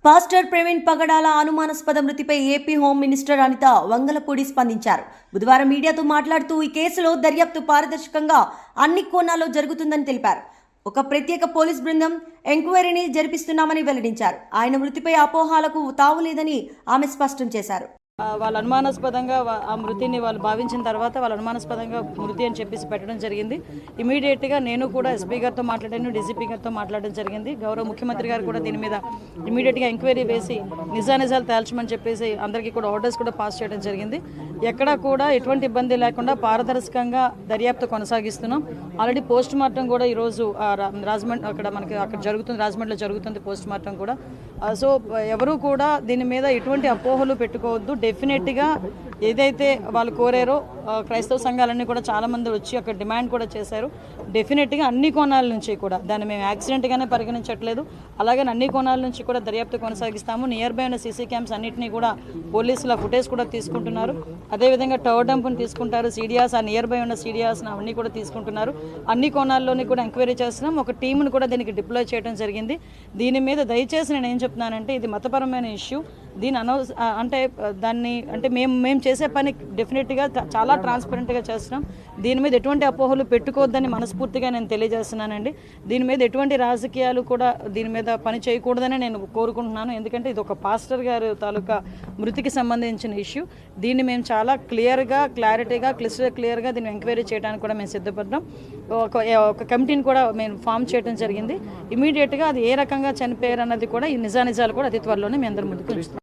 Pastor Praveen Pagadala అనుమానాస్పద మృతిపై AP home minister Anitha Vangalapudi స్పందించారు. బుధవారం మీడియాతో మాట్లాడుతూ ఈ కేసులో దర్యాప్తు పారదర్శకంగా అన్ని కోణాల్లో జరుగుతుందని తెలిపారు. ఒక ప్రత్యేక పోలీస్ బృందం ఎంక్వైరీని జరిపిస్తున్నామని వెల్లడించారు. ఆయన మృతిపై అపోహలకు తావులేదని ఆమె స్పష్టం చేశారు. వాళ్ళ అనుమానాస్పదంగా ఆ మృతిని వాళ్ళు భావించిన తర్వాత వాళ్ళ అనుమానాస్పదంగా మృతి అని చెప్పేసి పెట్టడం జరిగింది. ఇమీడియట్గా నేను కూడా ఎస్పీ గారితో మాట్లాడాను, డీజీపీ గారితో మాట్లాడడం జరిగింది. గౌరవ ముఖ్యమంత్రి గారు కూడా దీని మీద ఇమీడియట్గా ఎంక్వైరీ వేసి నిజానిజాలు తేల్చమని చెప్పేసి అందరికీ కూడా ఆర్డర్స్ కూడా పాస్ చేయడం జరిగింది. ఎక్కడా కూడా ఎటువంటి ఇబ్బంది లేకుండా పారదర్శకంగా దర్యాప్తు కొనసాగిస్తున్నాం. ఆల్రెడీ పోస్ట్ మార్టం కూడా ఈరోజు రాజమండ్రి అక్కడ జరుగుతుంది, రాజమండ్రిలో జరుగుతుంది పోస్ట్ మార్టం కూడా. సో ఎవరు కూడా దీని మీద ఎటువంటి అపోహలు పెట్టుకోవద్దు. డెఫినెట్గా ఏదైతే వాళ్ళు కోరారో క్రైస్తవ సంఘాలన్నీ కూడా చాలామంది వచ్చి అక్కడ డిమాండ్ కూడా చేశారు. డెఫినెట్గా అన్ని కోణాల నుంచి కూడా దాన్ని మేము యాక్సిడెంట్గానే పరిగణించట్లేదు. అలాగే అన్ని కోణాల నుంచి కూడా దర్యాప్తు కొనసాగిస్తాము. నియర్ బై ఉన్న సీసీ క్యామ్స్ అన్నింటినీ కూడా పోలీసుల ఫుటేజ్ కూడా తీసుకుంటున్నారు. అదేవిధంగా టవర్ డంప్ని తీసుకుంటారు, సీడియాస్ ఆ నియర్ బై ఉన్న సీడియాస్ అవన్నీ కూడా తీసుకుంటున్నారు. అన్ని కోణాల్లోని కూడా ఎంక్వైరీ చేస్తున్నాం. ఒక టీంను కూడా దీనికి డిప్లాయ్ చేయడం జరిగింది. దీని మీద దయచేసి నేను ఏం చెప్తున్నానంటే ఇది మతపరమైన ఇష్యూ. దీని అంటే మేము చేసే పని డెఫినెట్గా చాలా ట్రాన్స్పరెంట్గా చేస్తున్నాం. దీని మీద ఎటువంటి అపోహలు పెట్టుకోవద్దని మనస్ఫూర్తిగా నేను తెలియజేస్తున్నానండి. దీని మీద ఎటువంటి రాజకీయాలు కూడా దీని మీద పని చేయకూడదని నేను కోరుకుంటున్నాను. ఎందుకంటే ఇది ఒక పాస్టర్ గారి తాలూకా మృతికి సంబంధించిన ఇష్యూ. దీన్ని మేము చాలా క్లారిటీగా క్లియర్గా దీన్ని ఎంక్వైరీ చేయడానికి కూడా మేము సిద్ధపడ్డాం. ఒక కమిటీని కూడా మేము ఫామ్ చేయడం జరిగింది. ఇమీడియట్గా అది ఏ రకంగా చనిపోయారు అన్నది కూడా ఈ నిజానిజాలు కూడా అతి త్వరలోనే మీ అందరి ముందుకు ఉంచుతాం.